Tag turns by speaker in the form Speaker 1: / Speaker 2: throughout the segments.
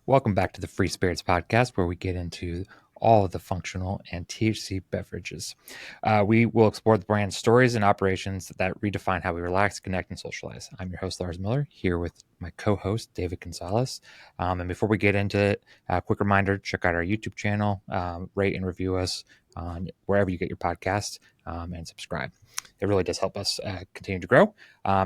Speaker 1: Welcome back to the Free Spirits Podcast, where we get into all of the functional and THC beverages. We will explore the brand stories and operations that redefine how we relax, connect, and socialize. I'm your host, Lars Miller, here with my co-host, David Gonzalez. And before we get into it, a quick reminder, check out our YouTube channel, rate and review us on wherever you get your podcasts, and subscribe. It really does help us continue to grow.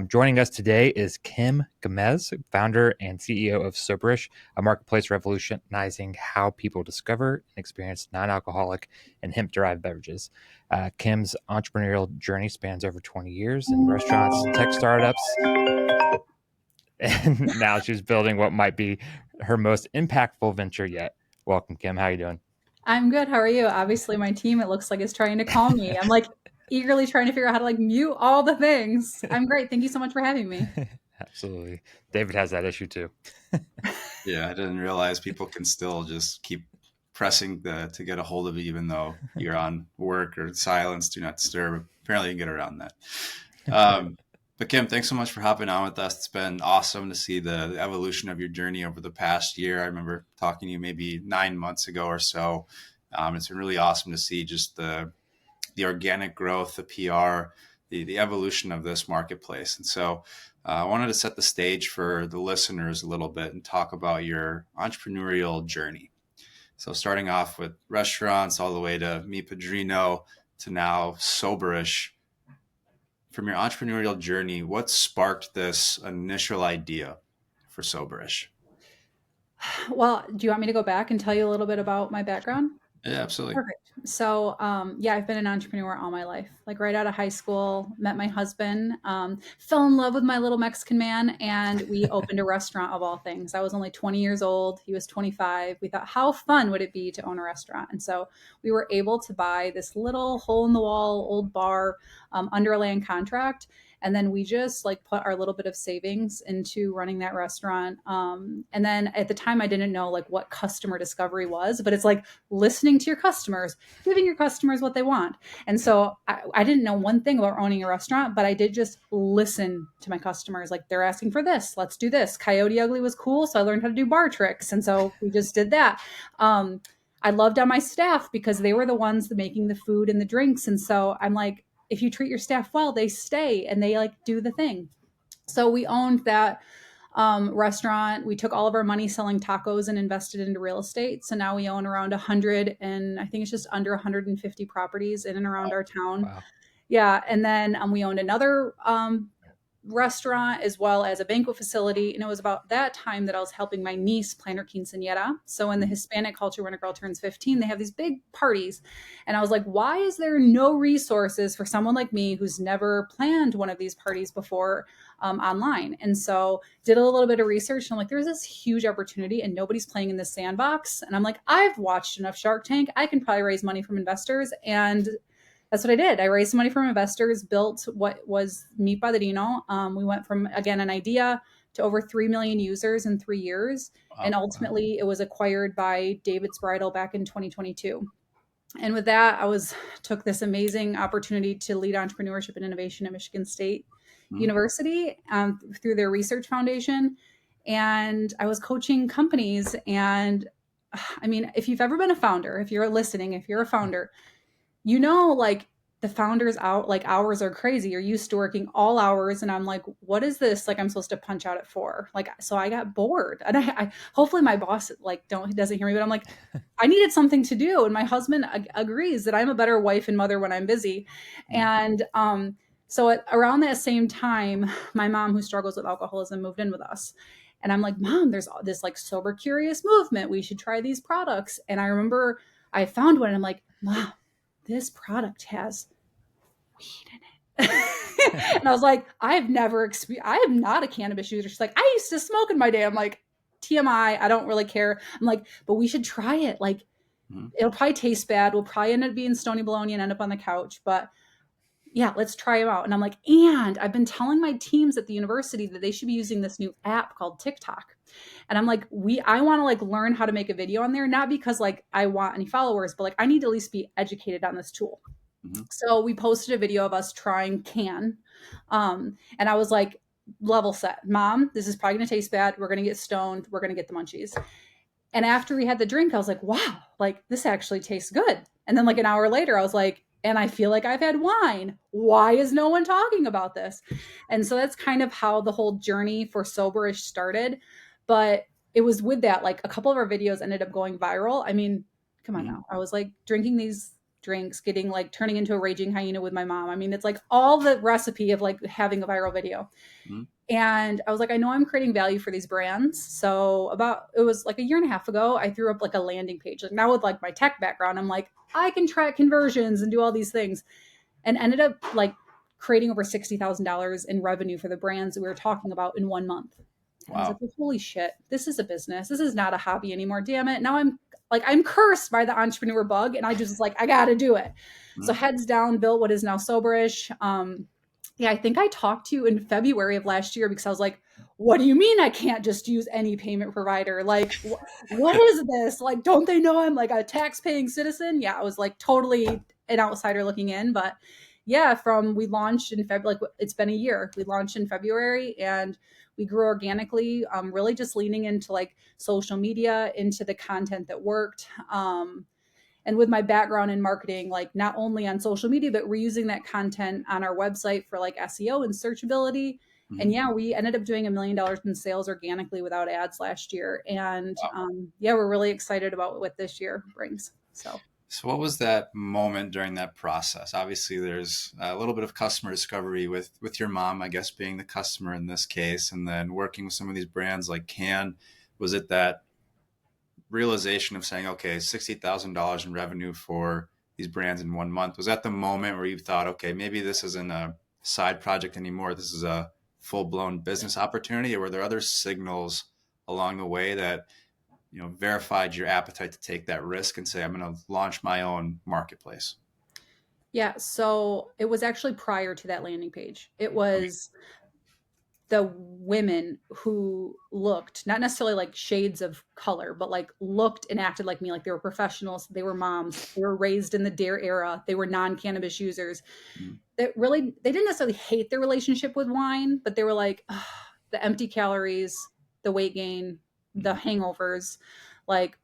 Speaker 1: Joining us today is Kim Gamez, founder and CEO of Soberish, a marketplace revolutionizing how people discover and experience non-alcoholic and hemp-derived beverages. Kim's entrepreneurial journey spans over 20 years in restaurants, tech startups, and now she's building what might be her most impactful venture yet. Welcome, Kim. How are you doing?
Speaker 2: I'm good. How are you? Obviously, my team, it looks like, is trying to call me. I'm like eagerly trying to figure out how to mute all the things. I'm great. Thank you so much for having me.
Speaker 1: Absolutely. David has that issue too.
Speaker 3: Yeah, I didn't realize people can still just keep pressing to get a hold of you, even though you're on work or silence, do not disturb. Apparently, you can get around that. But Kim, thanks so much for hopping on with us. It's been awesome to see the evolution of your journey over the past year. I remember talking to you maybe 9 months ago or so. It's been really awesome to see just the organic growth, the PR, the evolution of this marketplace. And so I wanted to set the stage for the listeners a little bit and talk about your entrepreneurial journey. So starting off with restaurants all the way to Mi Padrino to now Soberish. From your entrepreneurial journey, what sparked this initial idea for Soberish?
Speaker 2: Well, do you want me to go back and tell you a little bit about my background?
Speaker 3: Yeah, absolutely.
Speaker 2: Perfect. So, I've been an entrepreneur all my life. Like right out of high school, met my husband, fell in love with my little Mexican man, and we opened a restaurant of all things. I was only 20 years old. He was 25. We thought, how fun would it be to own a restaurant? And so we were able to buy this little hole in the wall old bar under a land contract. And then we just put our little bit of savings into running that restaurant. And then at the time, I didn't know what customer discovery was, but it's listening to your customers, giving your customers what they want. And so I didn't know one thing about owning a restaurant, but I did just listen to my customers. They're asking for this, let's do this. Coyote Ugly was cool. So I learned how to do bar tricks. And so we just did that. I loved on my staff because they were the ones making the food and the drinks. And so I'm like, if you treat your staff well, they stay and they do the thing. So we owned that restaurant. We took all of our money selling tacos and invested into real estate. So now we own around 100 and I think it's just under 150 properties in and around our town.
Speaker 1: Wow.
Speaker 2: Yeah. And then we owned another restaurant as well as a banquet facility. And it was about that time that I was helping my niece plan her quinceañera. So in the Hispanic culture, when a girl turns 15, they have these big parties. And I was like, why is there no resources for someone like me who's never planned one of these parties before online? And so did a little bit of research. And I'm like, there's this huge opportunity and nobody's playing in this sandbox. And I'm like, I've watched enough Shark Tank. I can probably raise money from investors. And that's what I did. I raised money from investors, built what was Mi Padrino. We went from, again, an idea to over 3 million users in 3 years. Wow. And ultimately, it was acquired by David's Bridal back in 2022. And with that, took this amazing opportunity to lead entrepreneurship and innovation at Michigan State University through their research foundation. And I was coaching companies. And I mean, if you've ever been a founder, if you're listening, if you're a founder, the founders hours are crazy. You're used to working all hours. And I'm like, what is this? I'm supposed to punch out at 4. So I got bored. And I hopefully my boss doesn't hear me, but I'm like, I needed something to do. And my husband agrees that I'm a better wife and mother when I'm busy. And so around that same time, my mom, who struggles with alcoholism, moved in with us. And I'm like, Mom, there's this Sober Curious movement. We should try these products. And I remember I found one and I'm like, Mom, this product has weed in it. And I was like, I am not a cannabis user. She's like, I used to smoke in my day. I'm like, TMI, I don't really care. I'm like, but we should try it. It'll probably taste bad. We'll probably end up being Stony Baloney and end up on the couch. But yeah, let's try them out. And I'm like, and I've been telling my teams at the university that they should be using this new app called TikTok. And I'm like, I want to learn how to make a video on there, not because I want any followers, but I need to at least be educated on this tool. Mm-hmm. So we posted a video of us trying Can. And I was like, level set, Mom, this is probably going to taste bad. We're going to get stoned. We're going to get the munchies. And after we had the drink, I was like, wow, like this actually tastes good. And then like an hour later, I was like, and I feel like I've had wine. Why is no one talking about this? And so that's kind of how the whole journey for Soberish started. But it was with that, like a couple of our videos ended up going viral. I mean, come on
Speaker 3: Mm-hmm.
Speaker 2: now. I was like drinking these drinks, getting like turning into a raging hyena with my mom. I mean, it's like all the recipe of like having a viral video.
Speaker 3: Mm-hmm.
Speaker 2: And I was like, I know I'm creating value for these brands. So it was like a year and a half ago, I threw up like a landing page. Like now with like my tech background, I'm like, I can track conversions and do all these things, and ended up like creating over $60,000 in revenue for the brands that we were talking about in 1 month. And I was like,
Speaker 3: Wow.
Speaker 2: well, holy shit, this is a business. This is not a hobby anymore. Damn it. Now I'm cursed by the entrepreneur bug. And I just like, I got to do it. So
Speaker 3: Mm-hmm.
Speaker 2: heads down, built what is now Soberish. Yeah, I think I talked to you in February of last year because I was like, what do you mean I can't just use any payment provider? Like, what is this? Like, don't they know I'm like a tax paying citizen? Yeah, I was like totally an outsider looking in. But yeah, we launched in February, like it's been a year. We launched in February and we grew organically, really just leaning into like social media, into the content that worked. And with my background in marketing, like not only on social media, but reusing that content on our website for like SEO and searchability.
Speaker 3: Mm-hmm.
Speaker 2: And yeah, we ended up doing $1 million in sales organically without ads last year. And
Speaker 3: Wow.
Speaker 2: yeah, we're really excited about what this year brings.
Speaker 3: So what was that moment during that process? Obviously, there's a little bit of customer discovery with your mom, I guess, being the customer in this case, and then working with some of these brands like Can. Was it that realization of saying, okay, $60,000 in revenue for these brands in 1 month? Was that the moment where you thought, okay, maybe this isn't a side project anymore? This is a full blown business opportunity? Or were there other signals along the way that verified your appetite to take that risk and say, I'm going to launch my own marketplace?
Speaker 2: Yeah, so it was actually prior to that landing page. It was the women who looked not necessarily like shades of color, but like looked and acted like me, like they were professionals, they were moms, they were raised in the dare era, they were non-cannabis users
Speaker 3: Mm-hmm.
Speaker 2: that really they didn't necessarily hate their relationship with wine, but they were like, "Ugh, the empty calories, the weight gain, the hangovers, like."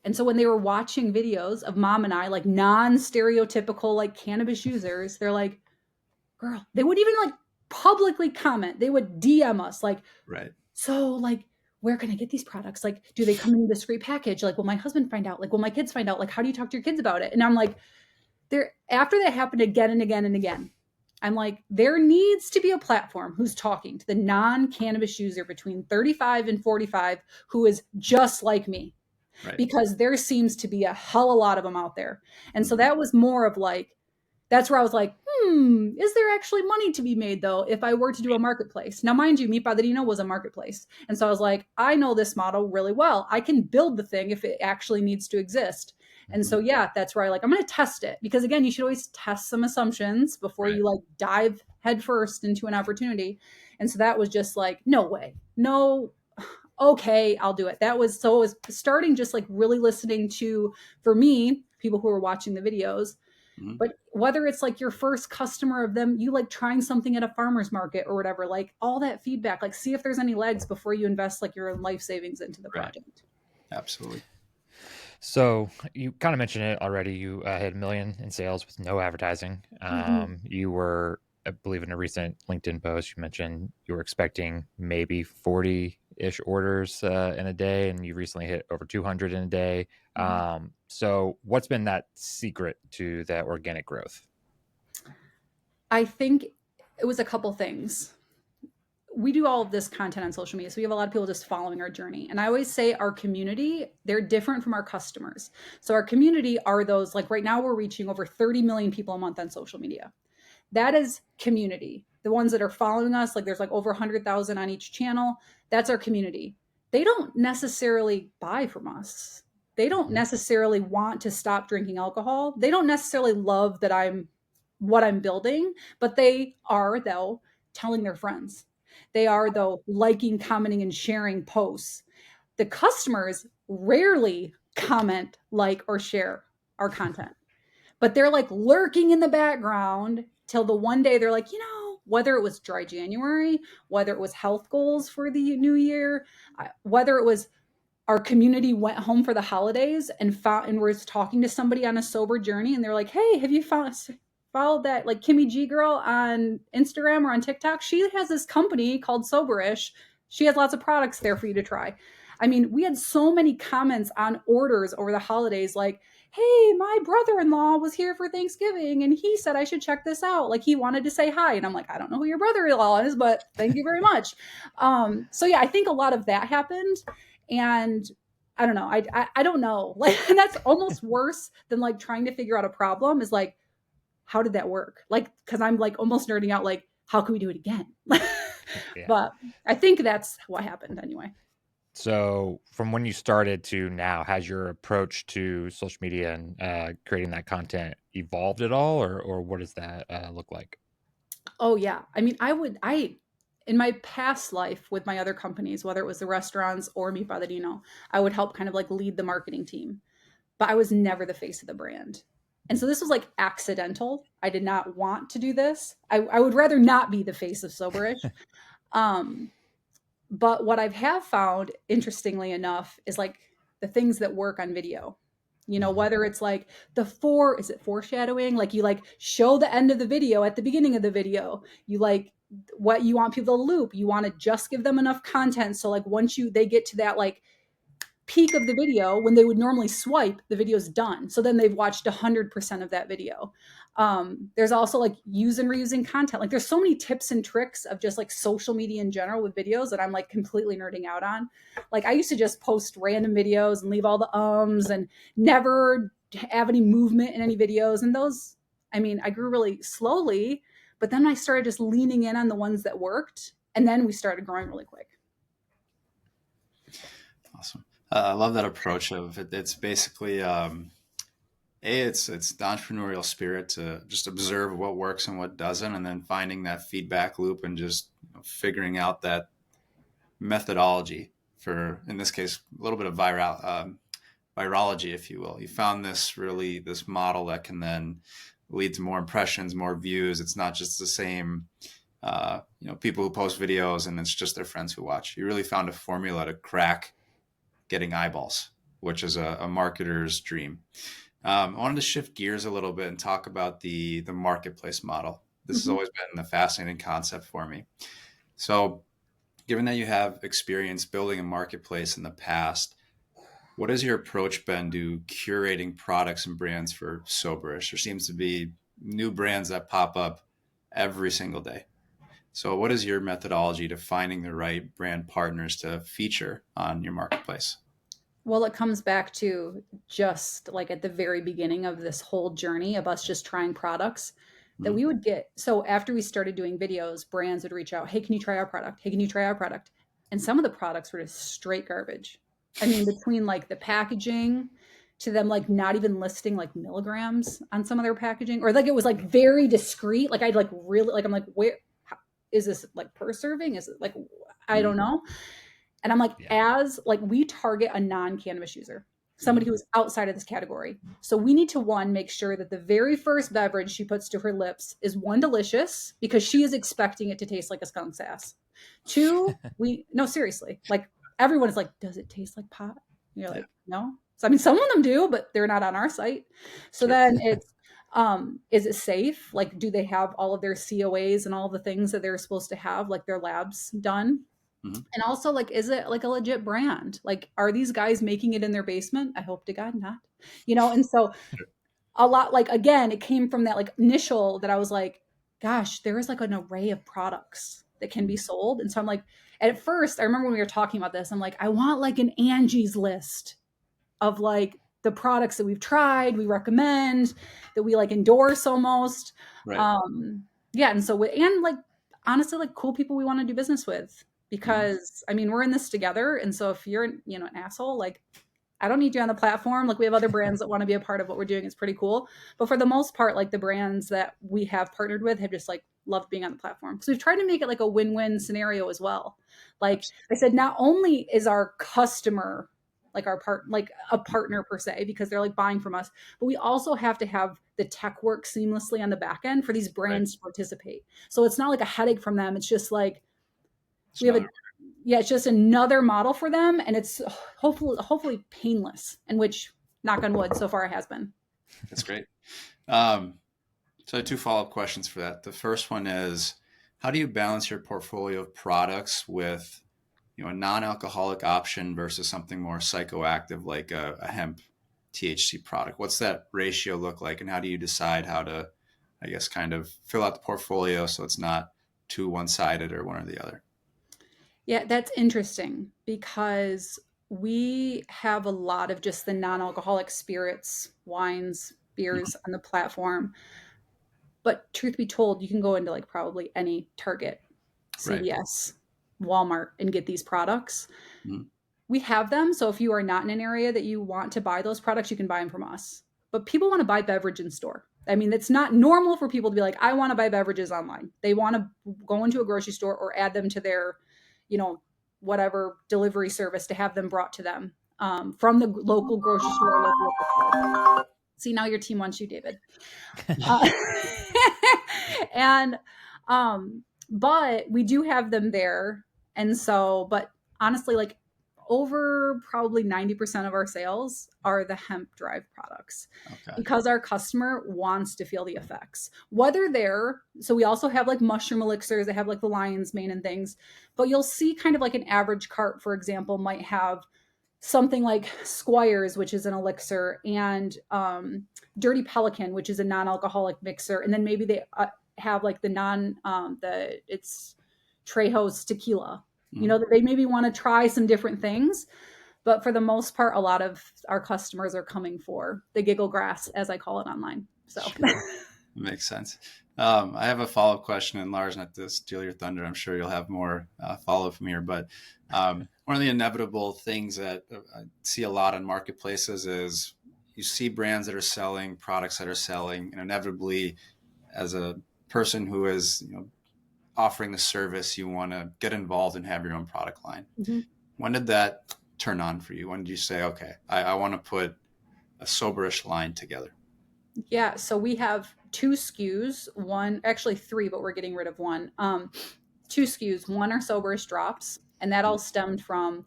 Speaker 2: And so when they were watching videos of mom and I, like non-stereotypical like cannabis users, they're like, girl, they would even like publicly comment. They would DM us like,
Speaker 3: Right.
Speaker 2: so like, where can I get these products? Like, do they come in a discreet package? Like, will my husband find out? Like, will my kids find out? Like, how do you talk to your kids about it? And I'm like, there, after that happened again and again and again, I'm like, there needs to be a platform who's talking to the non-cannabis user between 35 and 45 who is just like me,
Speaker 3: Right.
Speaker 2: because there seems to be a hell of a lot of them out there. And so
Speaker 3: Mm-hmm.
Speaker 2: that was more of like, that's where I was like, is there actually money to be made though if I were to do a marketplace? Now, mind you, Mi Padrino was a marketplace. And so I was like, I know this model really well. I can build the thing if it actually needs to exist. And
Speaker 3: Mm-hmm.
Speaker 2: so, yeah, that's where I'm going to test it, because again, you should always test some assumptions before
Speaker 3: Right.
Speaker 2: you like dive headfirst into an opportunity. And so that was just like, no way, no, okay, I'll do it. So it was starting just like really listening to, for me, people who were watching the videos.
Speaker 3: Mm-hmm.
Speaker 2: But whether it's like your first customer of them, you like trying something at a farmer's market or whatever, like all that feedback, like see if there's any legs before you invest like your life savings into the
Speaker 3: Right.
Speaker 2: project.
Speaker 3: Absolutely.
Speaker 1: So you kind of mentioned it already. You hit 1 million in sales with no advertising.
Speaker 2: Mm-hmm.
Speaker 1: You were, I believe, in a recent LinkedIn post, you mentioned you were expecting maybe 40-ish orders in a day, and you recently hit over 200 in a day. So what's been that secret to that organic growth?
Speaker 2: I think it was a couple things. We do all of this content on social media, so we have a lot of people just following our journey. And I always say our community, they're different from our customers. So our community are those, like right now we're reaching over 30 million people a month on social media. That is community. The ones that are following us, like there's like over 100,000 on each channel. That's our community. They don't necessarily buy from us. They don't necessarily want to stop drinking alcohol. They don't necessarily love that what I'm building, but they are though telling their friends. They are though liking, commenting, and sharing posts. The customers rarely comment, like, or share our content, but they're like lurking in the background till the one day they're like, whether it was dry January, whether it was health goals for the new year, whether it was our community went home for the holidays and was talking to somebody on a sober journey, and they're like, "Hey, have you followed that like Kimmy G girl on Instagram or on TikTok? She has this company called Soberish. She has lots of products there for you to try." I mean, we had so many comments on orders over the holidays, like, "Hey, my brother-in-law was here for Thanksgiving and he said I should check this out. Like he wanted to say hi." And I'm like, "I don't know who your brother-in-law is, but thank you very much." So yeah, I think a lot of that happened. And I don't know. I don't know. Like, and that's almost worse than like trying to figure out a problem is like, how did that work? Like, cause I'm like almost nerding out, like, how can we do it again?
Speaker 1: Yeah.
Speaker 2: But I think that's what happened anyway.
Speaker 1: So from when you started to now, has your approach to social media and creating that content evolved at all, or what does that look like?
Speaker 2: Oh yeah. I mean, in my past life with my other companies, whether it was the restaurants or Mi Padrino, I would help kind of like lead the marketing team, but I was never the face of the brand. And so this was like accidental. I did not want to do this. I would rather not be the face of Soberish. Um, but what I have found, interestingly enough, is like the things that work on video. You know, whether it's like is it foreshadowing? Like you like show the end of the video at the beginning of the video. You like what you want people to loop. You want to just give them enough content. So like once they get to that like peak of the video when they would normally swipe, the video's done. So then they've watched 100% of that video. There's also like use and reusing content. Like there's so many tips and tricks of just like social media in general with videos that I'm like completely nerding out on. Like I used to just post random videos and leave all the ums and never have any movement in any videos. And those, I mean, I grew really slowly, but then I started just leaning in on the ones that worked. And then we started growing really quick.
Speaker 3: Awesome. I love that approach of it. It's basically, it's the entrepreneurial spirit to just observe what works and what doesn't, and then finding that feedback loop and just figuring out that methodology for, in this case, a little bit of virology, if you will. You found this model that can then lead to more impressions, more views. It's not just the same, people who post videos and it's just their friends who watch. You really found a formula to crack getting eyeballs, which is a marketer's dream. I wanted to shift gears a little bit and talk about the marketplace model. This has always been a fascinating concept for me. So, given that you have experience building a marketplace in the past, what has your approach been to curating products and brands for Soberish? There seems to be new brands that pop up every single day. So, what is your methodology to finding the right brand partners to feature on your marketplace?
Speaker 2: Well, it comes back to just like at the very beginning of this whole journey of us just trying products that
Speaker 3: Mhm.
Speaker 2: we would get. So after we started doing videos, brands would reach out, "Hey, can you try our product? Hey, can you try our product?" And some of the products were just straight garbage. I mean, between like the packaging to them like not even listing like milligrams on some of their packaging, or like it was like very discreet. Like I'd like really like I'm like, where is this like per serving? Is it like I don't
Speaker 3: Mhm.
Speaker 2: know. And I'm like,
Speaker 1: Yeah.
Speaker 2: as like we target a non-cannabis user, somebody
Speaker 3: Mhm.
Speaker 2: who is outside of this category. So we need to one, make sure that the very first beverage she puts to her lips is one, delicious because she is expecting it to taste like a skunk's ass. Two, no, seriously, like everyone is like, does it taste like pot? And you're
Speaker 3: Yeah,
Speaker 2: like, no. So I mean, some of them do, but they're not on our site. So
Speaker 3: sure.
Speaker 2: then it's, is it safe? Like, do they have all of their COAs and all the things that they're supposed to have, like their labs done?
Speaker 3: Mhm.
Speaker 2: And also, like, is it like a legit brand? Like, are these guys making it in their basement? I hope to God not. And so a lot, like, again, it came from that like initial that I was like, gosh, there is like an array of products that can be sold. And so I'm like, at first, I remember when we were talking about this, I'm like, I want like an Angie's list of like the products that we've tried, we recommend, that we like endorse almost.
Speaker 3: Right.
Speaker 2: Yeah. And so, and like, honestly, like cool people we want to do business with
Speaker 3: Mhm.
Speaker 2: because I mean, we're in this together. And so if you're, an asshole, like I don't need you on the platform. Like we have other brands that want to be a part of what we're doing. It's pretty cool. But for the most part, like the brands that we have partnered with have just like loved being on the platform. So we've tried to make it like a win-win scenario as well. Like I said, not only is our customer like like a partner per se, because they're like buying from us, but we also have to have the tech work seamlessly on the back end for these
Speaker 3: Right.
Speaker 2: brands to participate. So it's not like a headache from them. It's just like
Speaker 3: It's
Speaker 2: we have a
Speaker 3: another.
Speaker 2: yeah, it's just another model for them, and it's hopefully painless, and which, knock on wood, so far it has been.
Speaker 3: That's great. So I have two follow-up questions for that. The first one is, how do you balance your portfolio of products with, a non-alcoholic option versus something more psychoactive like a hemp THC product? What's that ratio look like, and how do you decide how to, I guess, kind of fill out the portfolio so it's not too one-sided or one or the other?
Speaker 2: Yeah, that's interesting because we have a lot of just the non-alcoholic spirits, wines, beers on the platform. But truth be told, you can go into like probably any Target,
Speaker 3: Right.
Speaker 2: CVS, Walmart and get these products.
Speaker 3: Mhm.
Speaker 2: We have them. So if you are not in an area that you want to buy those products, you can buy them from us. But people want to buy beverage in store. I mean, it's not normal for people to be like, I want to buy beverages online. They want to go into a grocery store or add them to their, whatever delivery service to have them brought to them from the local grocery store. Or local liquor store. See, now your team wants you, David. Uh, and but we do have them there. And so, but honestly, like over probably 90% of our sales are the hemp derived products
Speaker 3: Okay.
Speaker 2: because our customer wants to feel the effects. Whether they're, so we also have like mushroom elixirs that have like the lion's mane and things, but you'll see kind of like an average cart, for example, might have something like Squires, which is an elixir, and Dirty Pelican, which is a non-alcoholic mixer, and then maybe they have like it's Trejo's tequila.
Speaker 3: Mm-hmm.
Speaker 2: That they maybe want to try some different things, but for the most part, a lot of our customers are coming for the giggle grass, as I call it online. So
Speaker 3: Sure. Makes sense. I have a follow-up question, and Lars, not to steal your thunder, I'm sure you'll have more follow-up from here, but one of the inevitable things that I see a lot in marketplaces is you see brands that are selling, products that are selling, and inevitably, as a person who is offering the service, you want to get involved and have your own product line.
Speaker 2: mm-hmm.
Speaker 3: When did that turn on for you? When did you say, okay, I want to put a Soberish line together?
Speaker 2: Yeah, so we have two SKUs, one, actually three, but we're getting rid of one. Two SKUs, one are Soberish drops, and that all stemmed from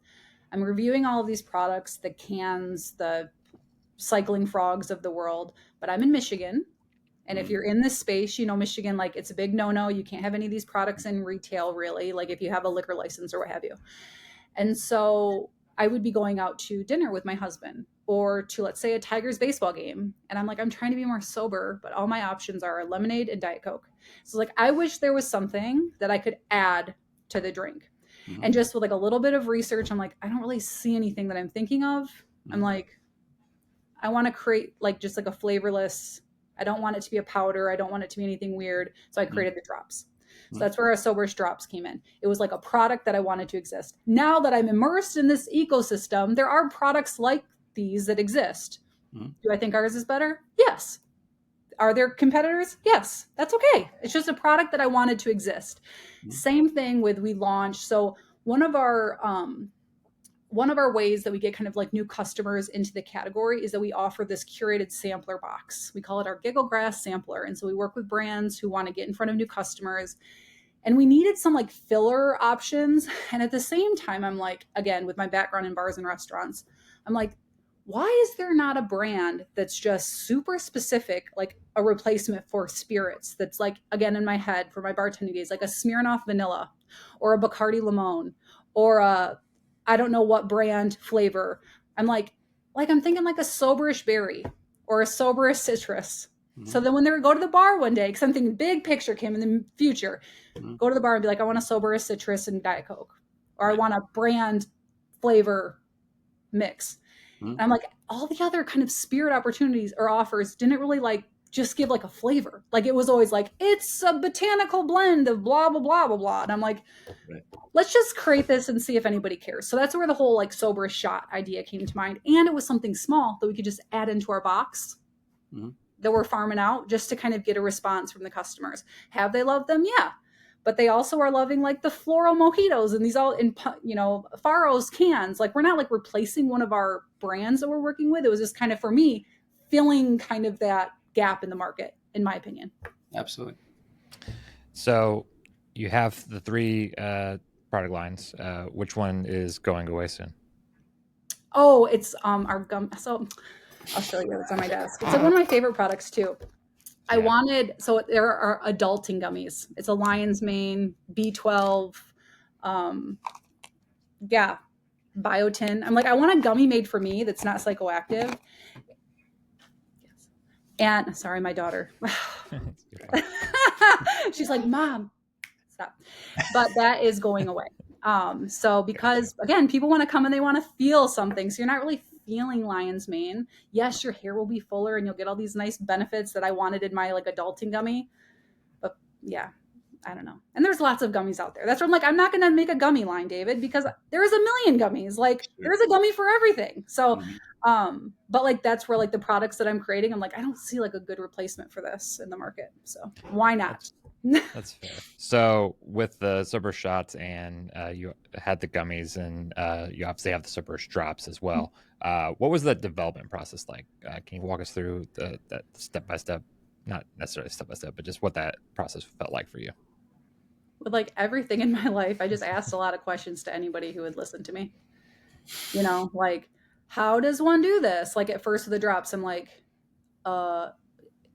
Speaker 2: I'm reviewing all of these products, the cans, the cycling frogs of the world, but I'm in Michigan. And if you're in this space, Michigan, like it's a big no-no. You can't have any of these products in retail, really, like if you have a liquor license or what have you. And so I would be going out to dinner with my husband or to, let's say, a Tigers baseball game. And I'm like, I'm trying to be more sober, but all my options are lemonade and Diet Coke. So like, I wish there was something that I could add to the drink.
Speaker 3: Mm-hmm.
Speaker 2: And just with like a little bit of research, I'm like, I don't really see anything that I'm thinking of. I'm like, I want to create like just like a flavorless, I don't want it to be a powder. I don't want it to be anything weird. So I created the drops. So that's where our Soberish drops came in. It was like a product that I wanted to exist. Now that I'm immersed in this ecosystem, there are products like these that exist. Do I think ours is better? Yes. Are there competitors? Yes. That's okay. It's just a product that I wanted to exist. Same thing with we launched. So one of our ways that we get kind of like new customers into the category is that we offer this curated sampler box. We call it our Giggle Grass Sampler. And so we work with brands who want to get in front of new customers. And we needed some like filler options. And at the same time, I'm like, again, with my background in bars and restaurants, I'm like, why is there not a brand that's just super specific, like a replacement for spirits that's like, again, in my head for my bartending days, like a Smirnoff Vanilla or a Bacardi Limon or a I don't know what brand flavor. I'm like I'm thinking like a Soberish berry or a Soberish citrus. So then when they go to the bar one day, because I'm thinking big picture, Kim, in the future, go to the bar and be like, I want a Soberish citrus and Diet Coke, or I want a brand flavor mix. And I'm like, all the other kind of spirit opportunities or offers didn't really like just give like a flavor. Like it was always like, it's a botanical blend of blah, blah, blah, blah, blah. And I'm like, let's just create this and see if anybody cares. So that's where the whole like Soberish shot idea came to mind. And it was something small that we could just add into our box that we're farming out just to kind of get a response from the customers. Have they loved them? Yeah. But they also are loving like the floral mojitos and these all in, Faro's cans. Like we're not like replacing one of our brands that we're working with. It was just kind of, for me, filling kind of that gap in the market, in my opinion.
Speaker 3: Absolutely.
Speaker 1: So you have the three product lines. Which one is going away soon?
Speaker 2: Oh, it's our gum. So I'll show you. It's on my desk. It's like one of my favorite products too.
Speaker 1: Yeah.
Speaker 2: So there are adulting gummies. It's a lion's mane, B12, um, yeah, biotin. I'm like, I want a gummy made for me that's not psychoactive. And sorry, my daughter. She's like, Mom, stop. But that is going away. So because again, people want to come and they want to feel something. So you're not really feeling lion's mane. Yes, your hair will be fuller and you'll get all these nice benefits that I wanted in my like adulting gummy. But yeah, I don't know. And there's lots of gummies out there. That's where I'm like, I'm not going to make a gummy line, David, because there's a million gummies. Like there's a gummy for everything. So, but like, that's where like the products that I'm creating, I'm like, I don't see like a good replacement for this in the market. So why not?
Speaker 1: That's fair. So with the Soberish shots and you had the gummies and you obviously have the Soberish drops as well. What was the development process like? Can you walk us through that step by step? Not necessarily step by step, but just what that process felt like for you.
Speaker 2: With like everything in my life, I just asked a lot of questions to anybody who would listen to me. You know, like, how does one do this? Like at first with the drops, I'm like,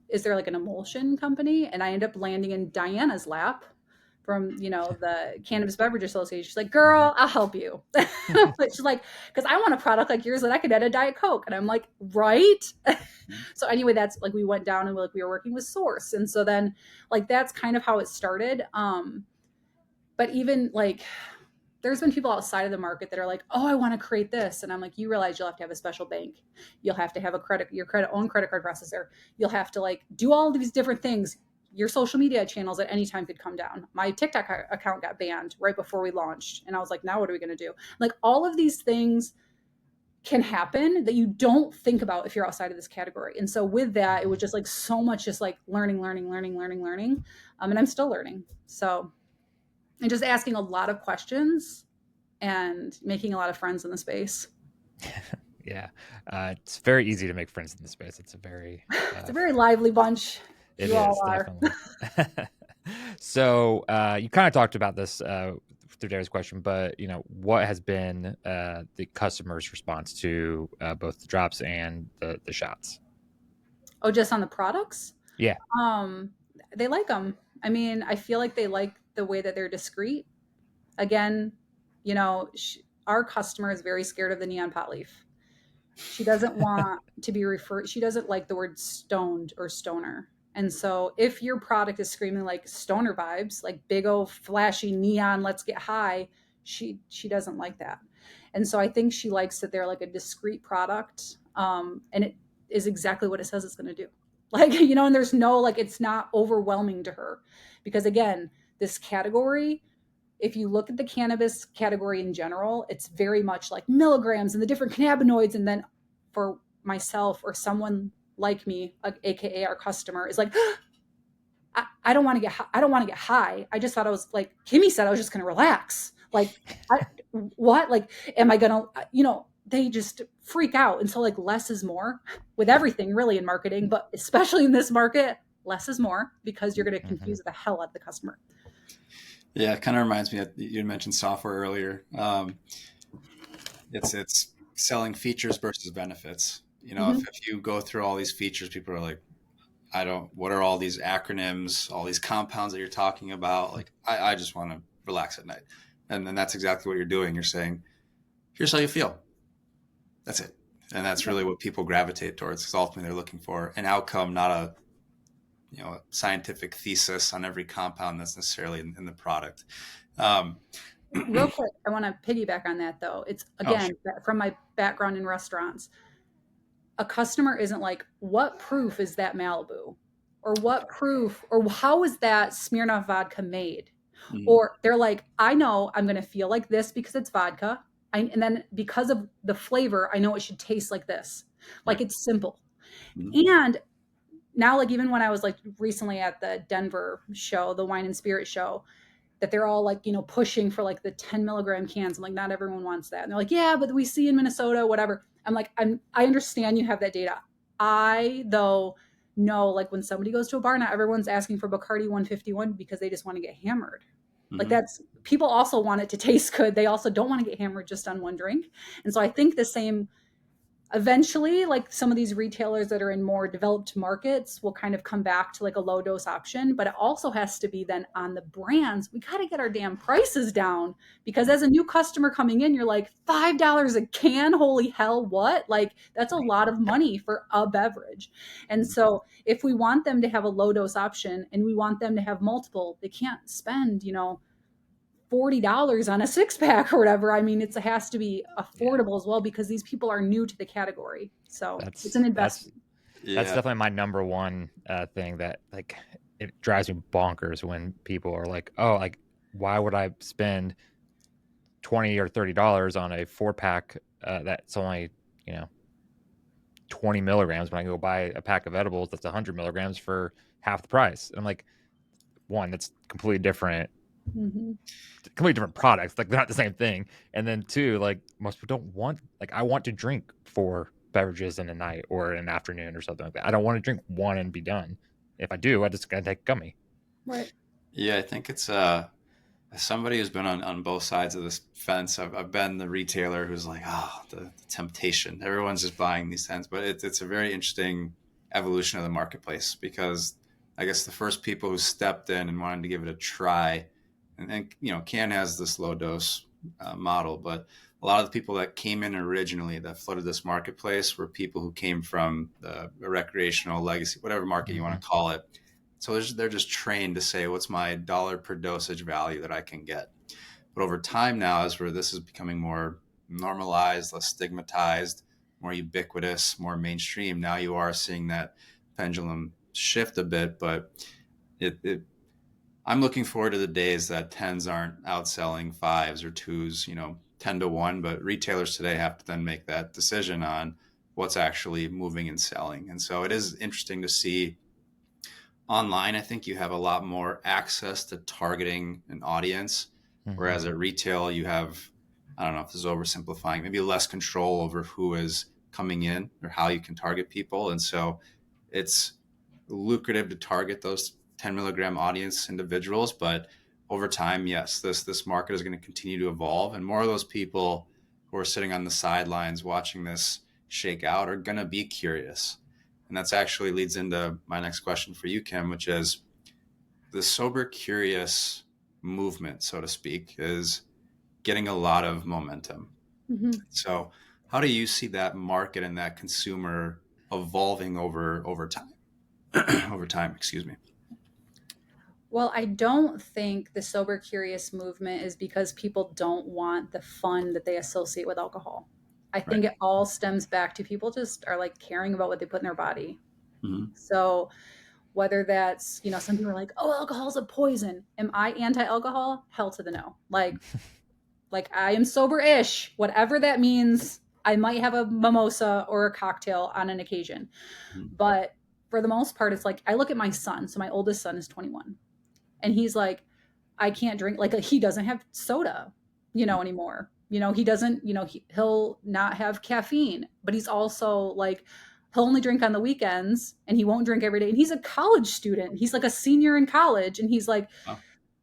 Speaker 2: is there like an emulsion company? And I end up landing in Diana's lap from, you know, the Cannabis Beverage Association. She's like, girl, I'll help you. She's like, because I want a product like yours that I could add a Diet Coke. And I'm like, right. So anyway, that's like, we went down and we were working with Source. And so then like, that's kind of how it started. But even like, there's been people outside of the market that are like, oh, I want to create this. And I'm like, you realize you'll have to have a special bank. You'll have to have your own credit card processor. You'll have to like do all these different things. Your social media channels at any time could come down. My TikTok account got banned right before we launched. And I was like, now what are we going to do? Like all of these things can happen that you don't think about if you're outside of this category. And so with that, it was just like so much just like learning. And I'm still learning. So, and just asking a lot of questions and making a lot of friends in the space.
Speaker 1: Yeah. It's very easy to make friends in the space. It's a very
Speaker 2: lively bunch.
Speaker 1: It is definitely. So you kind of talked about this through Darius' question, but you know, what has been the customer's response to both the drops and the shots?
Speaker 2: Oh, just on the products?
Speaker 1: Yeah.
Speaker 2: They like them. I mean, I feel like they like the way that they're discreet. Again, you know, our customer is very scared of the neon pot leaf. She doesn't want to be referred. She doesn't like the word stoned or stoner. And so if your product is screaming like stoner vibes, like big old flashy neon, let's get high, she doesn't like that. And so I think she likes that they're like a discreet product. And it is exactly what it says it's going to do. Like, you know, and there's no, like, it's not overwhelming to her because again, this category, if you look at the cannabis category in general, it's very much like milligrams and the different cannabinoids. And then for myself or someone like me, AKA our customer, is like, I don't want to get high. I don't want to get high. I just thought I was like, Kimmy said I was just going to relax. Like, what? Like, am I going to, you know, they just freak out. And so like less is more with everything really in marketing, but especially in this market, less is more because you're going to confuse the hell out of the customer.
Speaker 3: Yeah, it kind of reminds me that you mentioned software earlier. It's selling features versus benefits. You know, if you go through all these features, people are like, what are all these acronyms, all these compounds that you're talking about? Like, I just want to relax at night. And then that's exactly what you're doing. You're saying, here's how you feel. That's it. And that's really what people gravitate towards because ultimately they're looking for an outcome, not a scientific thesis on every compound that's necessarily in the product.
Speaker 2: Real quick, I want to piggyback on that though. It's again, from my background in restaurants, a customer isn't like, what proof is that Malibu? Or what proof, or how is that Smirnoff vodka made? Or they're like, I know I'm going to feel like this because it's vodka. And then because of the flavor, I know it should taste like this. Like it's simple. And now, like even when I was like recently at the Denver show, the wine and spirit show, that they're all like, you know, pushing for like the 10 milligram cans. I'm like, not everyone wants that. And they're like, yeah, but we see in Minnesota, whatever. I'm like, I understand you have that data. I though know like when somebody goes to a bar, not everyone's asking for Bacardi 151 because they just want to get hammered. Like
Speaker 3: Mm-hmm.
Speaker 2: that's people also want it to taste good. They also don't want to get hammered just on one drink. And so I think the same eventually, like some of these retailers that are in more developed markets will kind of come back to like a low dose option, but it also has to be then on the brands. We got to get our damn prices down, because as a new customer coming in, you're like, $5 a can, holy hell, what? Like that's a lot of money for a beverage. And so if we want them to have a low dose option and we want them to have multiple, they can't spend, $40 on a six pack or whatever. I mean, it has to be
Speaker 1: Yeah.
Speaker 2: affordable as well, because these people are new to the category. So it's
Speaker 1: That's
Speaker 2: an
Speaker 1: that's
Speaker 2: investment.
Speaker 1: that's
Speaker 3: Yeah.
Speaker 1: definitely my number one thing that like it drives me bonkers when people are like, oh, like why would I spend 20 or $30 on a 4 pack that's only you know 20 milligrams when I go buy a pack of edibles that's 100 milligrams for half the price. And I'm like, one, that's
Speaker 2: Mm-hmm.
Speaker 1: completely different products. Like they're not the same thing. And then two, like most people don't want, like I want to drink 4 beverages in a night or an afternoon or something like that. I don't want to drink one and be done. If I do, I just gotta take a gummy.
Speaker 2: Right.
Speaker 3: Yeah, I think it's as somebody who's been on both sides of this fence. I've been the retailer who's like, oh, the temptation. Everyone's just buying these things, but it's a very interesting evolution of the marketplace, because I guess the first people who stepped in and wanted to give it a try, and Can has this low dose model, but a lot of the people that came in originally that flooded this marketplace were people who came from the recreational legacy, whatever market you want
Speaker 1: Mm-hmm.
Speaker 3: to call it. So they're just trained to say, what's my dollar per dosage value that I can get? But over time now, as where this is becoming more normalized, less stigmatized, more ubiquitous, more mainstream, now you are seeing that pendulum shift a bit. But I'm looking forward to the days that tens aren't outselling fives or twos, 10 to 1. But retailers today have to then make that decision on what's actually moving and selling. And so it is interesting to see online. I think you have a lot more access to targeting an audience,
Speaker 1: Mm-hmm.
Speaker 3: whereas at retail you have, I don't know if this is oversimplifying, maybe less control over who is coming in or how you can target people. And so it's lucrative to target those 10 milligram audience individuals, but over time, yes, this market is going to continue to evolve, and more of those people who are sitting on the sidelines watching this shake out are going to be curious. And that's actually leads into my next question for you, Kim, which is the sober curious movement, so to speak, is getting a lot of momentum.
Speaker 2: Mm-hmm.
Speaker 3: So how do you see that market and that consumer evolving over time? Over time, excuse me.
Speaker 2: Well, I don't think the sober curious movement is because people don't want the fun that they associate with alcohol. I
Speaker 3: Right.
Speaker 2: think it all stems back to people just are like caring about what they put in their body.
Speaker 3: Mm-hmm.
Speaker 2: So whether that's, some people are like, oh, alcohol's a poison. Am I anti-alcohol? Hell to the no. Like I am sober-ish, whatever that means. I might have a mimosa or a cocktail on an occasion.
Speaker 3: Mm-hmm.
Speaker 2: But for the most part, it's like I look at my son. So my oldest son is 21. And he's like, I can't drink. Like he doesn't have soda, anymore. He doesn't, he'll not have caffeine, but he's also like, he'll only drink on the weekends and he won't drink every day. And he's a college student. He's like a senior in college. And he's like,
Speaker 3: Oh,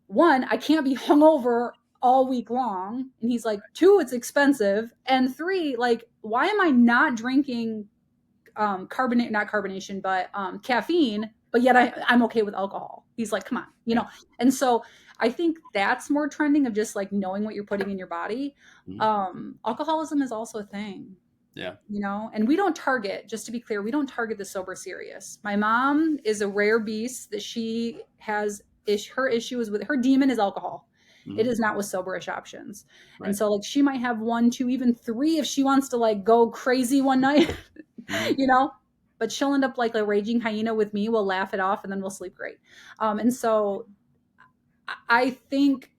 Speaker 2: one, I can't be hungover all week long. And he's like, two, it's expensive. And three, like, why am I not drinking carbonate, not carbonation, but caffeine, but yet I'm okay with alcohol. He's like, come on,
Speaker 3: right.
Speaker 2: And so I think that's more trending of just like knowing what you're putting in your body.
Speaker 3: Mm-hmm.
Speaker 2: Alcoholism is also a thing,
Speaker 3: Yeah.
Speaker 2: and we don't target, just to be clear, we don't target the sober serious. My mom is a rare beast that she has her issue is with her demon is alcohol. It
Speaker 3: Mm-hmm.
Speaker 2: is not with soberish options. And
Speaker 3: Right.
Speaker 2: so like she might have one, two, even three if she wants to like go crazy one night.
Speaker 3: Mm-hmm.
Speaker 2: you know, but she'll end up like a raging hyena with me. We'll laugh it off and then we'll sleep great. And so I think,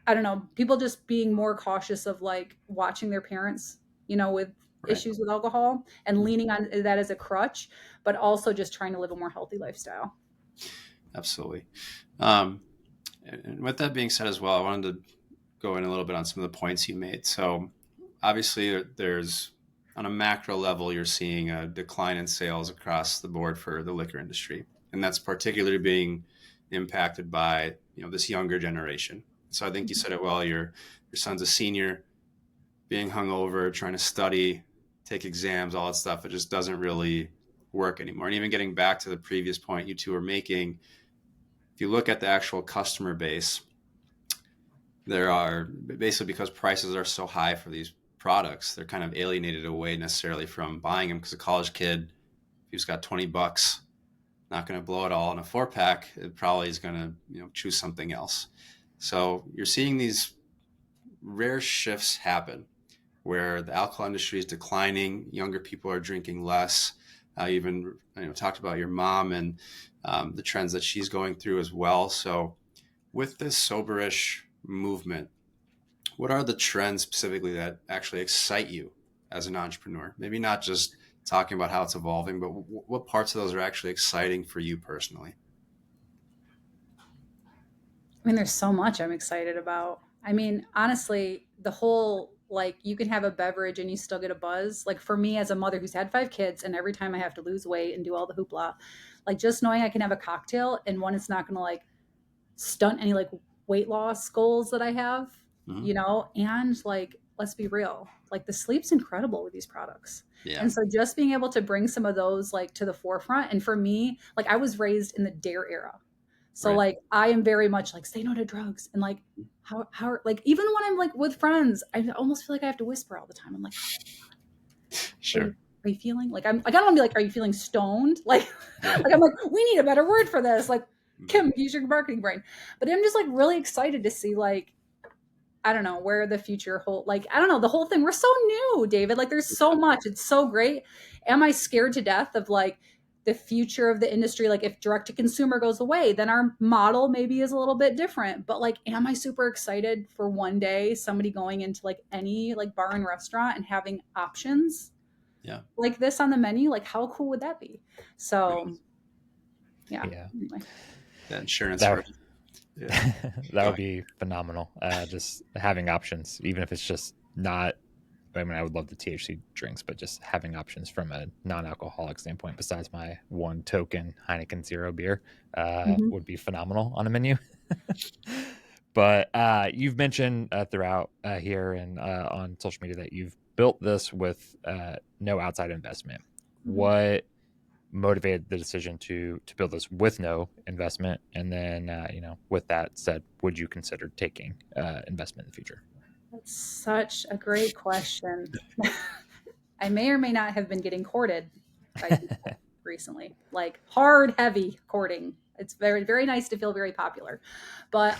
Speaker 2: I don't know, people just being more cautious of like watching their parents, with
Speaker 3: Right.
Speaker 2: issues with alcohol and leaning on that as a crutch, but also just trying to live a more healthy lifestyle.
Speaker 3: Absolutely. Um, and with that being said as well, I wanted to go in a little bit on some of the points you made. So obviously there's on a macro level, you're seeing a decline in sales across the board for the liquor industry. And that's particularly being impacted by, this younger generation. So I think you said it well. Your son's a senior, being hungover, trying to study, take exams, all that stuff. It just doesn't really work anymore. And even getting back to the previous point you two were making, if you look at the actual customer base, there are basically, because prices are so high for these products, they're kind of alienated away necessarily from buying them, because a college kid who's got $20, not going to blow it all in a 4-pack, it probably is going to choose something else. So you're seeing these rare shifts happen where the alcohol industry is declining, younger people are drinking less. Even talked about your mom and the trends that she's going through as well. So with this Soberish movement, what are the trends specifically that actually excite you as an entrepreneur? Maybe not just talking about how it's evolving, but what parts of those are actually exciting for you personally?
Speaker 2: I mean, there's so much I'm excited about. I mean, honestly, the whole like you can have a beverage and you still get a buzz. Like for me as a mother who's had 5 kids and every time I have to lose weight and do all the hoopla, like just knowing I can have a cocktail and one, it's not going to like stunt any like weight loss goals that I have,
Speaker 3: Mm-hmm.
Speaker 2: and like let's be real, like the sleep's incredible with these products.
Speaker 3: Yeah.
Speaker 2: And so just being able to bring some of those like to the forefront. And for me, like I was raised in the dare era. So
Speaker 3: Right.
Speaker 2: like I am very much like say no to drugs and like how like even when I'm like with friends, I almost feel like I have to whisper all the time. I'm like, are you,
Speaker 3: Sure.
Speaker 2: are you feeling like I'm like I don't want to be like, are you feeling stoned? Like
Speaker 3: Yeah.
Speaker 2: like I'm like, we need a better word for this. Like
Speaker 3: Mm-hmm.
Speaker 2: Kim, use your marketing brain. But I'm just like really excited to see like I don't know where the future hold. Like I don't know the whole thing. We're so new, David. Like there's so much. It's so great. Am I scared to death of like the future of the industry? Like if direct to consumer goes away, then our model maybe is a little bit different. But like, am I super excited for one day somebody going into like any like bar and restaurant and having options
Speaker 3: Yeah.
Speaker 2: like this on the menu? Like how cool would that be?
Speaker 3: Right.
Speaker 2: So yeah.
Speaker 1: Yeah.
Speaker 2: Anyway.
Speaker 3: That insurance
Speaker 1: That
Speaker 3: for
Speaker 1: would,
Speaker 3: yeah.
Speaker 1: that
Speaker 3: Go
Speaker 1: would
Speaker 3: ahead.
Speaker 1: be phenomenal. Just having options, even if it's just not. I mean, I would love the THC drinks, but just having options from a non-alcoholic standpoint, besides my one token Heineken Zero beer,
Speaker 2: Mhm.
Speaker 1: would be phenomenal on a menu. But you've mentioned throughout here and on social media that you've built this with no outside investment.
Speaker 2: Mhm.
Speaker 1: What motivated the decision to build this with no investment? And then, with that said, would you consider taking investment in the future?
Speaker 2: That's such a great question. I may or may not have been getting courted by people recently, like hard, heavy courting. It's very, very nice to feel very popular. But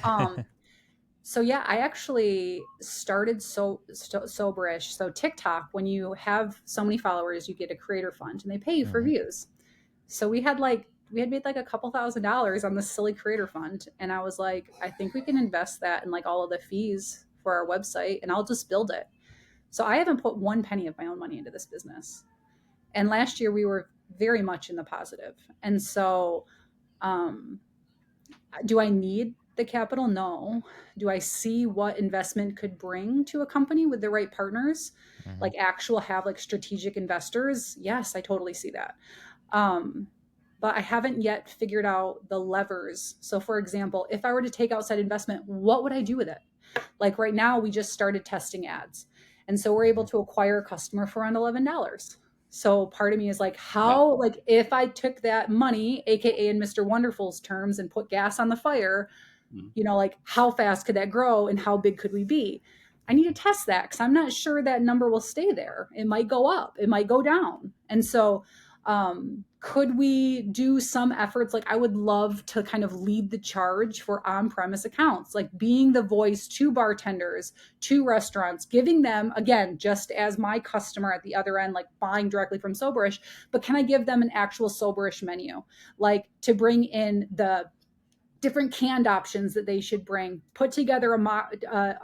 Speaker 2: so yeah, I actually started Soberish. So TikTok, when you have so many followers, you get a creator fund and they pay you for
Speaker 1: Mhm.
Speaker 2: views. So we had made like a couple $1,000s on this silly creator fund. And I was like, I think we can invest that in like all of the fees for our website and I'll just build it. So I haven't put one penny of my own money into this business. And last year we were very much in the positive. And so, um, do I need the capital? No. Do I see what investment could bring to a company with the right partners?
Speaker 1: Mhm.
Speaker 2: Like actual have like strategic investors? Yes, I totally see that. Um, but I haven't yet figured out the levers. So, for example, if I were to take outside investment, what would I do with it? Like right now, we just started testing ads. And so we're able
Speaker 1: Mhm.
Speaker 2: to acquire a customer for around $11. So part of me is like,
Speaker 3: Wow.
Speaker 2: how, like, if I took that money, AKA in Mr. Wonderful's terms, and put gas on the fire,
Speaker 3: Mhm.
Speaker 2: like how fast could that grow and how big could we be? I need to test that because I'm not sure that number will stay there. It might go up, it might go down. And so, could we do some efforts? Like, I would love to kind of lead the charge for on premise accounts, like being the voice to bartenders, to restaurants, giving them, again, just as my customer at the other end, like buying directly from Soberish, but can I give them an actual Soberish menu? Like to bring in the different canned options that they should bring, put together a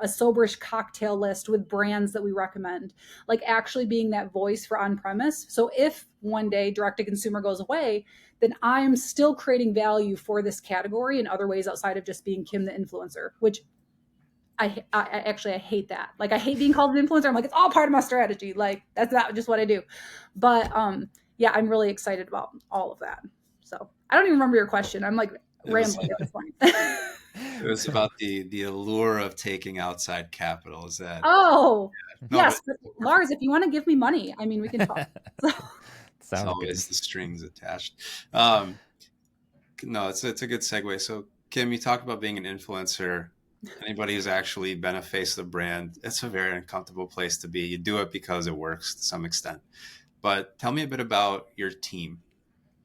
Speaker 2: Soberish cocktail list with brands that we recommend, like actually being that voice for on premise. So if one day direct to consumer goes away, then I'm still creating value for this category in other ways outside of just being Kim the influencer, which I hate that. Like I hate being called an influencer. I'm like, it's all part of my strategy. Like that's not just what I do. But yeah, I'm really excited about all of that. So I don't even remember your question. I'm like Rambling at this point.
Speaker 3: It was about the allure of taking outside capital. Is that
Speaker 2: Oh,
Speaker 3: no?
Speaker 2: yes.
Speaker 3: But
Speaker 2: But Lars, if you want to give me money, I mean, we can talk.
Speaker 3: it's
Speaker 1: Sounds good.
Speaker 3: always the strings attached. No, it's a good segue. So, Kim, you talked about being an influencer. Anybody who's actually been a face of the brand, it's a very uncomfortable place to be. You do it because it works to some extent. But tell me a bit about your team.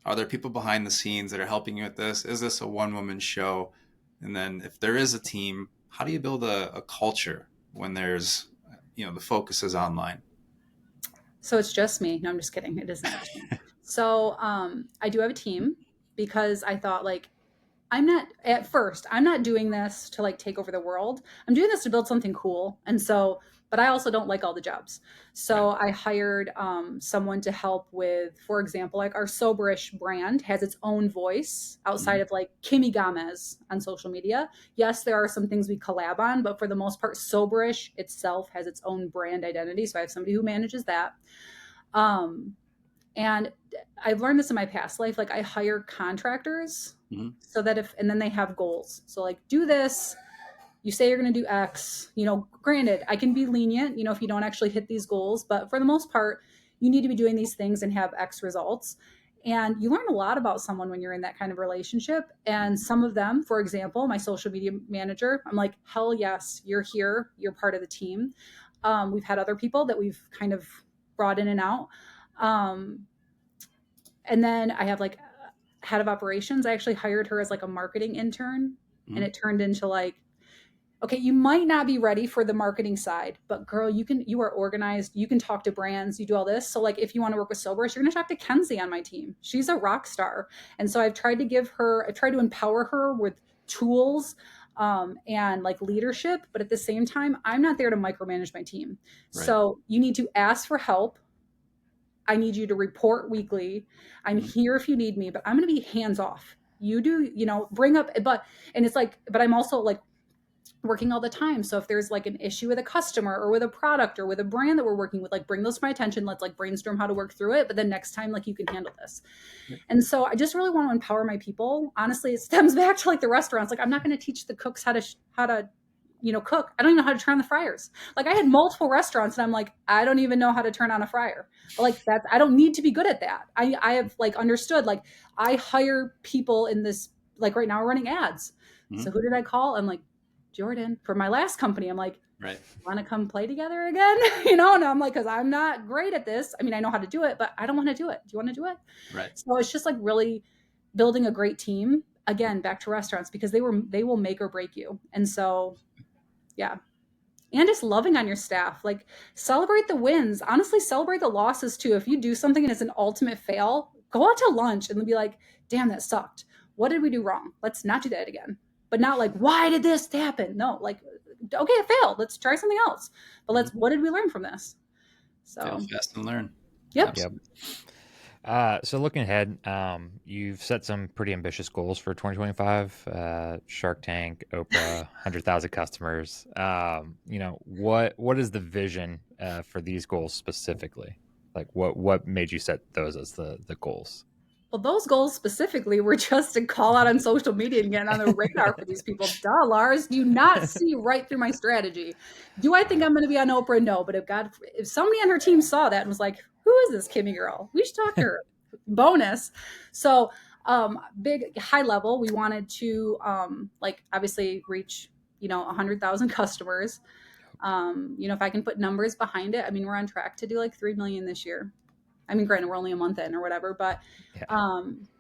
Speaker 3: Are there people behind the scenes that are helping you with this? Is this a one-woman show? And then if there is a team, how do you build a culture when there's, the focus is online?
Speaker 2: So it's just me. No, I'm just kidding. It is not just me. So I do have a team because I thought like I'm not doing this to like take over the world. I'm doing this to build something cool. And so, but I also don't like all the jobs. So I hired someone to help with, for example, like our Soberish brand has its own voice outside of like Kim Gamez on social media. Yes, there are some things we collab on, but for the most part, Soberish itself has its own brand identity. So I have somebody who manages that. Um, and I've learned this in my past life. Like I hire contractors
Speaker 3: Mm-hmm.
Speaker 2: so that and then they have goals. So like do this, you say you're going to do X, granted, I can be lenient, if you don't actually hit these goals, but for the most part, you need to be doing these things and have X results. And you learn a lot about someone when you're in that kind of relationship. And some of them, for example, my social media manager, I'm like, hell yes, you're here. You're part of the team. We've had other people that we've kind of brought in and out. And then I have like head of operations. I actually hired her as like a marketing intern, and it turned into like, okay, you might not be ready for the marketing side, but girl, you are organized. You can talk to brands. You do all this. So like, if you want to work with Soberish, you're going to talk to Kenzie on my team. She's a rock star. And so I've tried to empower her with tools and like leadership. But at the same time, I'm not there to micromanage my team. Right. So you need to ask for help. I need you to report weekly. I'm here if you need me, but I'm going to be hands off. You do, bring up, and it's like, but I'm also like working all the time. So if there's like an issue with a customer or with a product or with a brand that we're working with, like bring those to my attention. Let's like brainstorm how to work through it. But then next time, like you can handle this. And so I just really want to empower my people. Honestly, it stems back to like the restaurants. Like I'm not going to teach the cooks how to cook. I don't even know how to turn on the fryers. Like I had multiple restaurants and I'm like, I don't even know how to turn on a fryer. But like I don't need to be good at that. I have like understood, like I hire people in this, like right now we're running ads. So who did I call? I'm like, Jordan. For my last company, I'm like, right, want to come play together again? And I'm like, because I'm not great at this. I mean, I know how to do it, but I don't want to do it. Do you want to do it? Right. So it's just like really building a great team. Again, back to restaurants, because they will make or break you. And so, yeah. And just loving on your staff, like celebrate the wins. Honestly, celebrate the losses too. If you do something and it's an ultimate fail, go out to lunch and be like, damn, that sucked. What did we do wrong? Let's not do that again. But not like, why did this happen? No, like, okay, it failed. Let's try something else. But what did we learn from this? So
Speaker 3: fail fast and learn.
Speaker 2: Yep.
Speaker 1: So looking ahead, you've set some pretty ambitious goals for 2025. Shark Tank, Oprah, 100,000 customers. What is the vision for these goals specifically? Like what made you set those as the goals?
Speaker 2: Well, those goals specifically were just to call out on social media and get on the radar for these people. Duh, Lars, do you not see right through my strategy? Do I think I'm going to be on Oprah? No, but if somebody on her team saw that and was like, who is this Kimmy girl? We should talk to her. Bonus. So big high level, we wanted to obviously reach, 100,000 customers. If I can put numbers behind it, I mean, we're on track to do like 3 million this year. I mean, granted, we're only a month in or whatever, but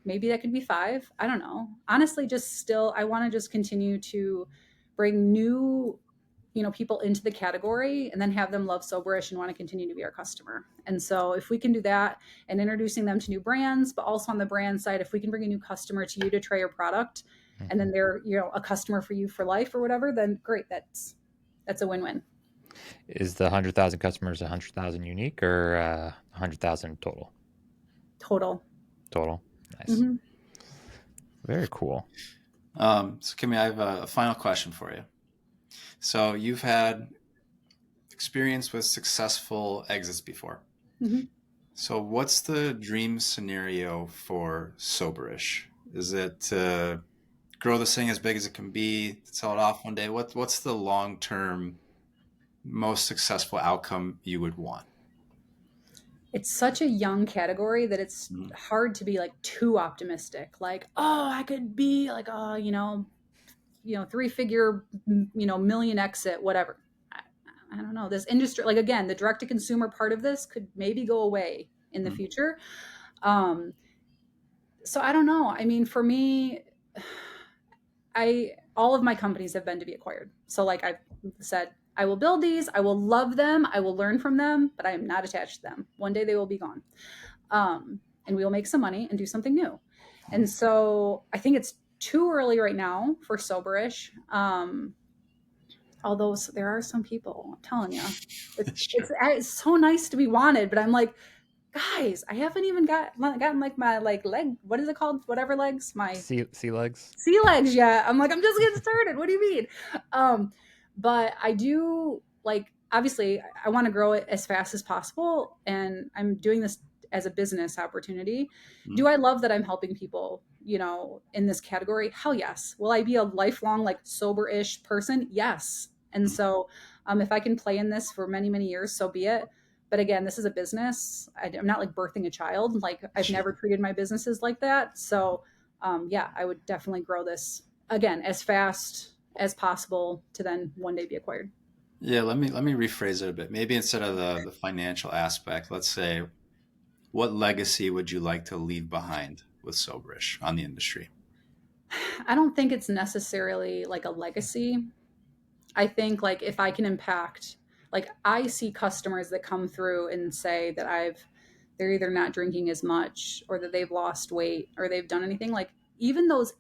Speaker 2: maybe that could be 5. I don't know. Honestly, I want to just continue to bring new, people into the category and then have them love Soberish and want to continue to be our customer. And so if we can do that and introducing them to new brands, but also on the brand side, if we can bring a new customer to you to try your product and then they're, a customer for you for life or whatever, then great. That's a win-win.
Speaker 1: Is the 100,000 customers 100,000 unique or 100,000 total?
Speaker 2: Total.
Speaker 1: Nice. Mm-hmm. Very cool.
Speaker 3: So Kimmy, I have a final question for you. So you've had experience with successful exits before. Mm-hmm. So what's the dream scenario for Soberish? Is it grow this thing as big as it can be, sell it off one day. What's the long term most successful outcome you would want?
Speaker 2: It's such a young category that it's
Speaker 3: Mm-hmm.
Speaker 2: hard to be like too optimistic. Like, oh, I could be like, oh, three-figure, million exit, whatever. I, I don't know. This industry, like again, the direct-to-consumer part of this could maybe go away in the future. So I don't know. I mean, for me, I all of my companies have been to be acquired. So like I've said, I will build these, I will love them, I will learn from them, but I am not attached to them. One day they will be gone. And we will make some money and do something new. And so I think it's too early right now for Soberish. Although there are some people, I'm telling you,
Speaker 3: Sure.
Speaker 2: it's so nice to be wanted, but I'm like, guys, I haven't even gotten like my like leg. What is it called? Whatever legs, my
Speaker 1: Sea legs.
Speaker 2: sea legs yet. I'm like, I'm just getting started. What do you mean? Um, but I do like, obviously, I want to grow it as fast as possible. And I'm doing this as a business opportunity.
Speaker 3: Mm-hmm.
Speaker 2: Do I love that I'm helping people, in this category? Hell yes. Will I be a lifelong, like, sober-ish person? Yes. And so if I can play in this for many, many years, so be it. But again, this is a business. I'm not like birthing a child. Like, I've never treated my businesses like that. So yeah, I would definitely grow this again as fast as possible to then one day be acquired.
Speaker 3: Yeah, let me rephrase it a bit. Maybe instead of the financial aspect, let's say, what legacy would you like to leave behind with Soberish on the industry?
Speaker 2: I don't think it's necessarily like a legacy. I think like if I can impact, like I see customers that come through and say that they're either not drinking as much or that they've lost weight or they've done anything, like even those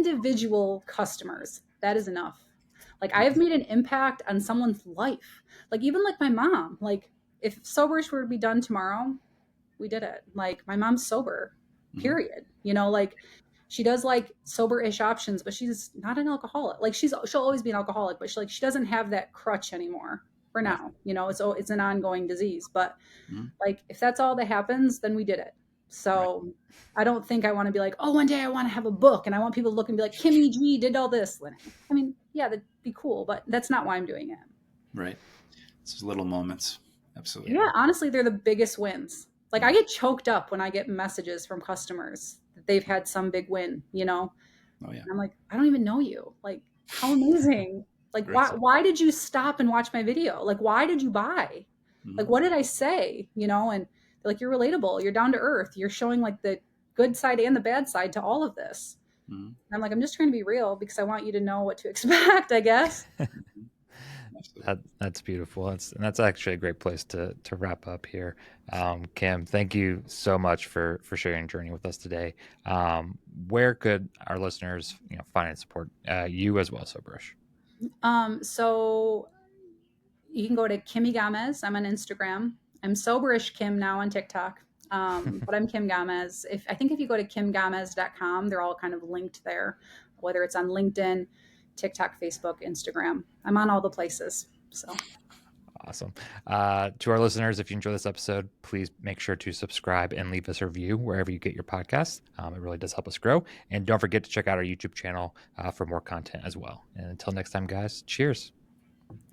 Speaker 2: individual customers, that is enough. Like I have made an impact on someone's life. Like even like my mom, like if Soberish were to be done tomorrow, we did it. Like my mom's sober,
Speaker 3: Mm-hmm.
Speaker 2: period. Like she does like sober-ish options, but she's not an alcoholic. Like she'll always be an alcoholic, but she doesn't have that crutch anymore for
Speaker 3: Right.
Speaker 2: now. It's an ongoing disease. But
Speaker 3: Mm-hmm.
Speaker 2: like if that's all that happens, then we did it.
Speaker 3: Right.
Speaker 2: So I don't think I want to be like, oh, one day I want to have a book and I want people to look and be like, Kimmy G did all this. I mean, yeah, that'd be cool, but that's not why I'm doing it.
Speaker 3: Right. It's just little moments. Absolutely.
Speaker 2: Yeah, honestly, they're the biggest wins. Like I get choked up when I get messages from customers that they've had some big win.
Speaker 3: Oh yeah.
Speaker 2: And I'm like, I don't even know you. Like, how amazing. Like,
Speaker 3: Right.
Speaker 2: why did you stop and watch my video? Like, why did you buy?
Speaker 3: Mm-hmm.
Speaker 2: Like, what did I say? And they're like, you're relatable. You're down to earth. You're showing like the good side and the bad side to all of this.
Speaker 3: Mm-hmm.
Speaker 2: And I'm like, I'm just trying to be real because I want you to know what to expect, I guess.
Speaker 1: That's beautiful. That's actually a great place to wrap up here. Kim, thank you so much for sharing your journey with us today. Where could our listeners find and support you as well, Soberish?
Speaker 2: So you can go to Kimmy Gamez. I'm on Instagram. I'm Soberish Kim now on TikTok. But I'm Kim Gamez. If you go to kimgamez.com, they're all kind of linked there, whether it's on LinkedIn, TikTok, Facebook, Instagram. I'm on all the places. So
Speaker 1: Awesome. To our listeners, if you enjoy this episode, please make sure to subscribe and leave us a review wherever you get your podcasts. It really does help us grow. And don't forget to check out our YouTube channel for more content as well. And until next time, guys, cheers.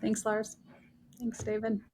Speaker 2: thanks, Lars. Thanks, David.